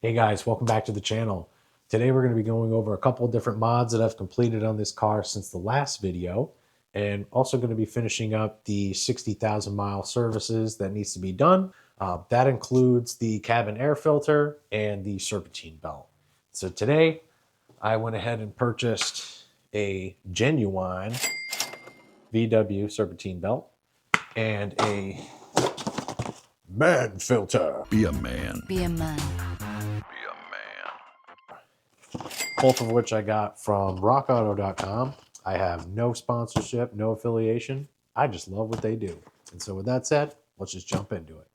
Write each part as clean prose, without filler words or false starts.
Hey guys, welcome back to the channel. Today we're going to be going over a couple of different mods that I've completed on this car since the last video, and also going to be finishing up the 60,000 mile services that needs to be done. That includes the cabin air filter and the Serpentine Belt. So today I went ahead and purchased a genuine VW Serpentine Belt and a man filter. Be a man. Be a man. Both of which I got from rockauto.com. I have no sponsorship, no affiliation. I just love what they do. And so with that said, let's just jump into it.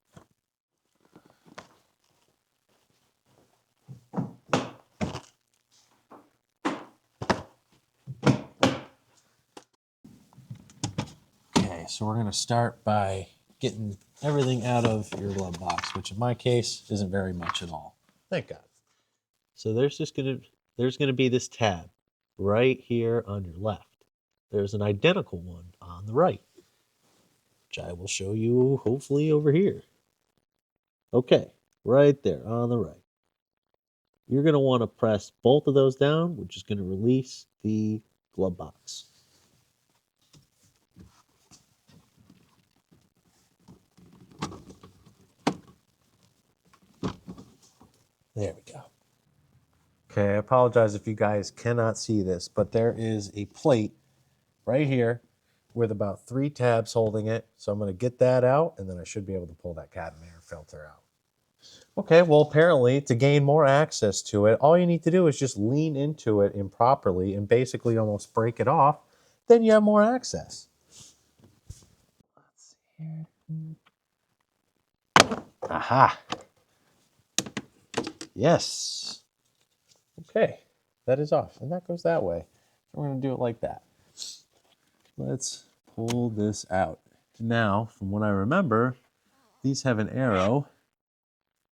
Okay, so we're going to start by getting everything out of your glove box, which in my case isn't very much at all. Thank God. So there's going to be this tab right here on your left. There's an identical one on the right, which I will show you hopefully over here. Okay, right there on the right. You're going to want to press both of those down, which is going to release the glove box. There we go. Okay, I apologize if you guys cannot see this, but there is a plate right here with about 3 tabs holding it. So I'm going to get that out, and then I should be able to pull that cabin air filter out. Okay, well, apparently to gain more access to it, all you need to do is just lean into it improperly and basically almost break it off. Then you have more access. Let's see here. Aha. Yes. Okay, that is off, and that goes that way. We're going to do it like that. Let's pull this out. Now, from what I remember, these have an arrow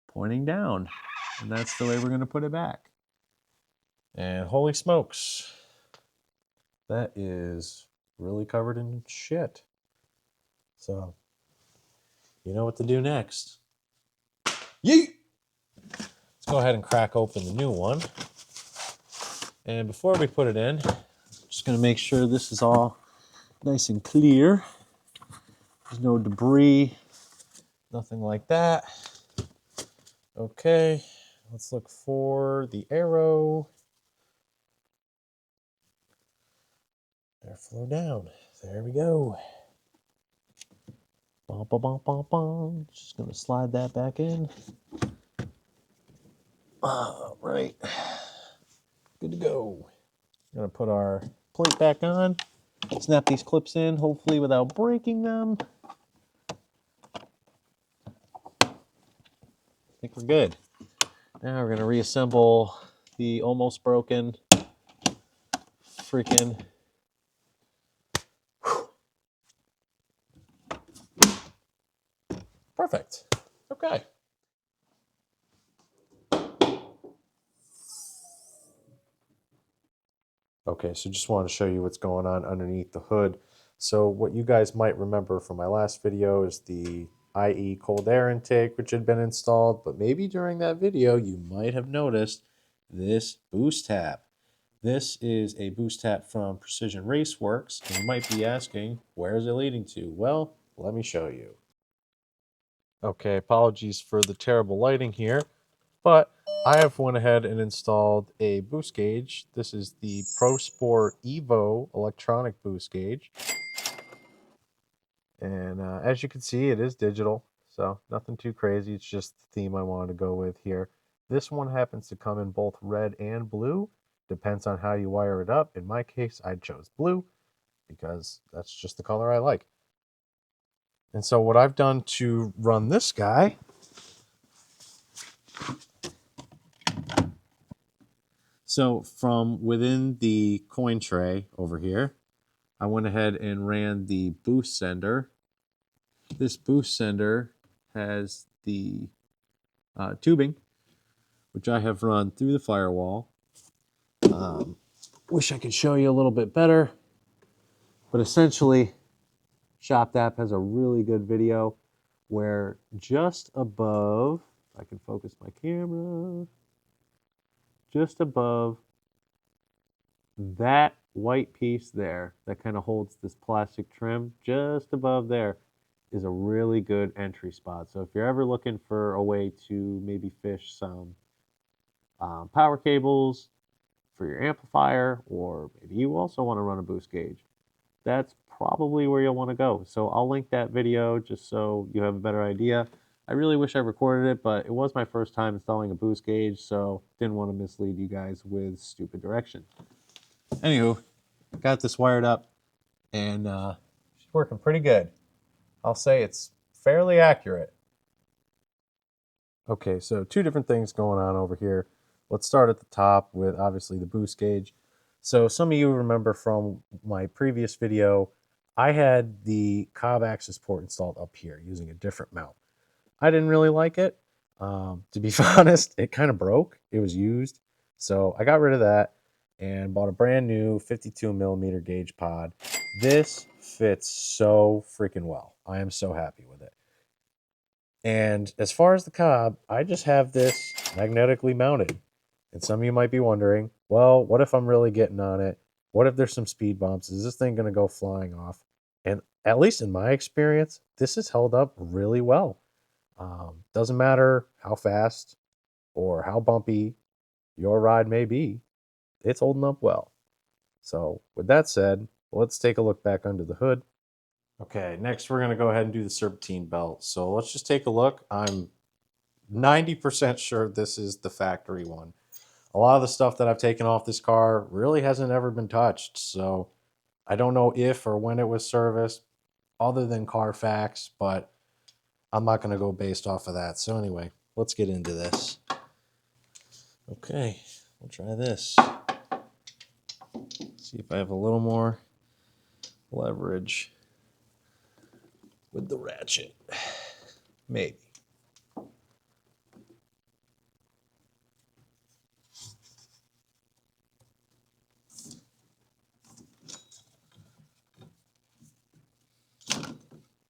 pointing down, and that's the way we're going to put it back. And holy smokes, that is really covered in shit. So, you know what to do next. Yeet! Let's go ahead and crack open the new one. And before we put it in, I'm just going to make sure this is all nice and clear. There's no debris, nothing like that. Okay, let's look for the arrow. Airflow down. There we go. Bum, bum, bum, bum, bum. Just going to slide that back in. All right. Good to go. Going to put our plate back on. Snap these clips in, hopefully without breaking them. I think we're good. Now we're going to reassemble the almost broken freaking perfect. Okay. Okay, so just wanted to show you what's going on underneath the hood. So what you guys might remember from my last video is the IE cold air intake, which had been installed, but maybe during that video you might have noticed this boost tab. This is a boost tab from Precision Raceworks, and you might be asking, where is it leading to? Well, let me show you. Okay, apologies for the terrible lighting here, but I have went ahead and installed a boost gauge. This is the Pro Sport Evo electronic boost gauge. And as you can see, it is digital, so nothing too crazy. It's just the theme I wanted to go with here. This one happens to come in both red and blue. Depends on how you wire it up. In my case, I chose blue because that's just the color I like. And so what I've done to run this guy, so from within the coin tray over here, I went ahead and ran the boost sender. This boost sender has the tubing, which I have run through the firewall. Wish I could show you a little bit better, but essentially ShopDAP has a really good video where just above If I can focus my camera, just above that white piece there that kind of holds this plastic trim, just above there is a really good entry spot. So if you're ever looking for a way to maybe fish some power cables for your amplifier, or maybe you also want to run a boost gauge, that's probably where you'll want to go. So I'll link that video just so you have a better idea. I really wish I recorded it, but it was my first time installing a boost gauge, so didn't want to mislead you guys with stupid direction. Anywho, got this wired up, and she's working pretty good. I'll say it's fairly accurate. Okay, so two different things going on over here. Let's start at the top with obviously the boost gauge. So some of you remember from my previous video, I had the cobb access port installed up here using a different mount. I didn't really like it. To be honest, it kind of broke. It was used. So I got rid of that and bought a brand new 52 millimeter gauge pod. This fits so freaking well. I am so happy with it. And as far as the cobb, I just have this magnetically mounted. And some of you might be wondering, well, what if I'm really getting on it? What if there's some speed bumps? Is this thing going to go flying off? And at least in my experience, this has held up really well. Doesn't matter how fast or how bumpy your ride may be, it's holding up well. So with that said, let's take a look back under the hood. Okay, next we're going to go ahead and do the Serpentine Belt. So let's just take a look. I'm 90% sure this is the factory one. A lot of the stuff that I've taken off this car really hasn't ever been touched. So I don't know if or when it was serviced other than Carfax, but I'm not going to go based off of that. So anyway, let's get into this. Okay, we'll try this. See if I have a little more leverage with the ratchet. Maybe.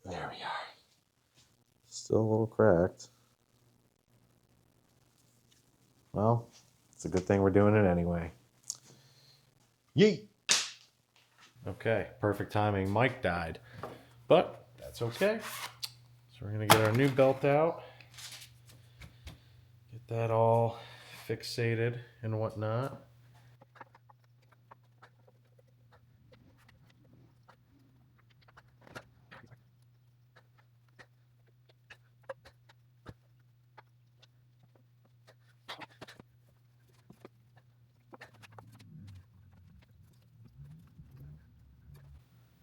There we are. Still a little cracked. Well, it's a good thing we're doing it anyway. Yeet! Okay, perfect timing. Mike died, but that's okay. So we're gonna get our new belt out, get that all fixated and whatnot.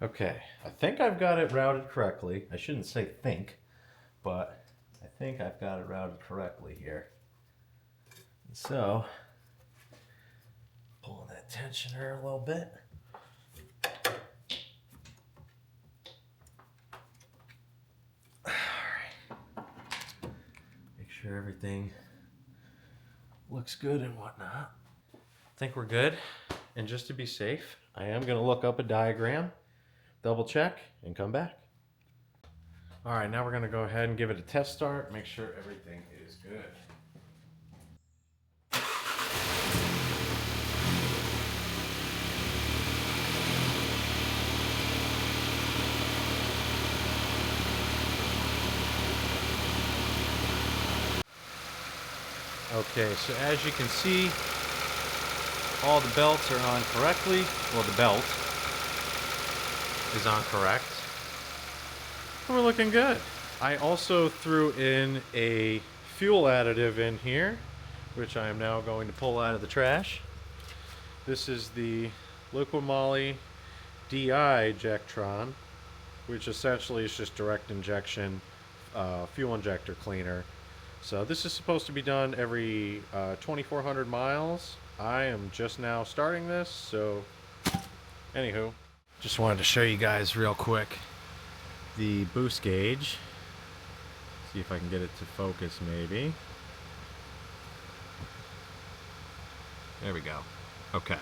Okay, I think I've got it routed correctly. I shouldn't say think, but I think I've got it routed correctly here. So, pulling that tensioner a little bit. Alright. Make sure everything looks good and whatnot. I think we're good. And just to be safe, I am going to look up a diagram, double check, and come back. Alright, now we're going to go ahead and give it a test start, make sure everything is good. Okay, so as you can see, all the belts are on correctly. Well, the belt is on correct. We're looking good. I also threw in a fuel additive in here, which I am now going to pull out of the trash. This is the Liquimoly DI Ejectron, which essentially is just direct injection fuel injector cleaner. So this is supposed to be done every 2,400 miles. I am just now starting this, so anywho. Just wanted to show you guys real quick the boost gauge. See if I can get it to focus maybe. There we go. Okay.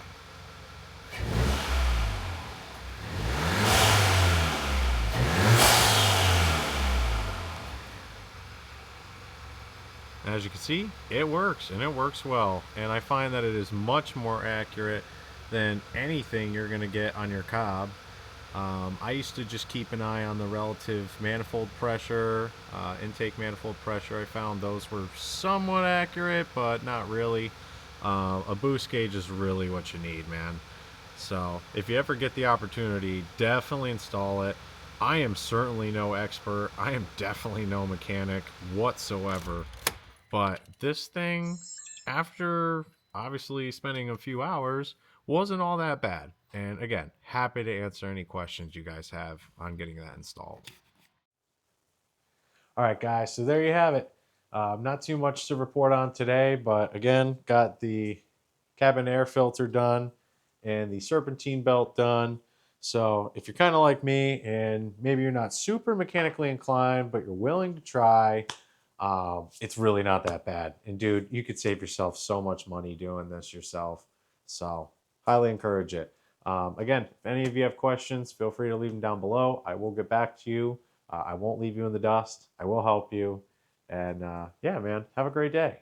As you can see, it works, and it works well. And I find that it is much more accurate than anything you're going to get on your cobb. I used to just keep an eye on the relative manifold pressure, intake manifold pressure. I found those were somewhat accurate, but not really. A boost gauge is really what you need, man. So if you ever get the opportunity, definitely install it. I am certainly no expert. I am definitely no mechanic whatsoever. But this thing, after obviously spending a few hours, wasn't all that bad. And again, happy to answer any questions you guys have on getting that installed. All right, guys, so there you have it. Not too much to report on today, but again, got the cabin air filter done and the serpentine belt done. So if you're kind of like me and maybe you're not super mechanically inclined, but you're willing to try, it's really not that bad. And dude, you could save yourself so much money doing this yourself. So highly encourage it. Again, if any of you have questions, feel free to leave them down below. I will get back to you. I won't leave you in the dust. I will help you. And yeah, man, have a great day.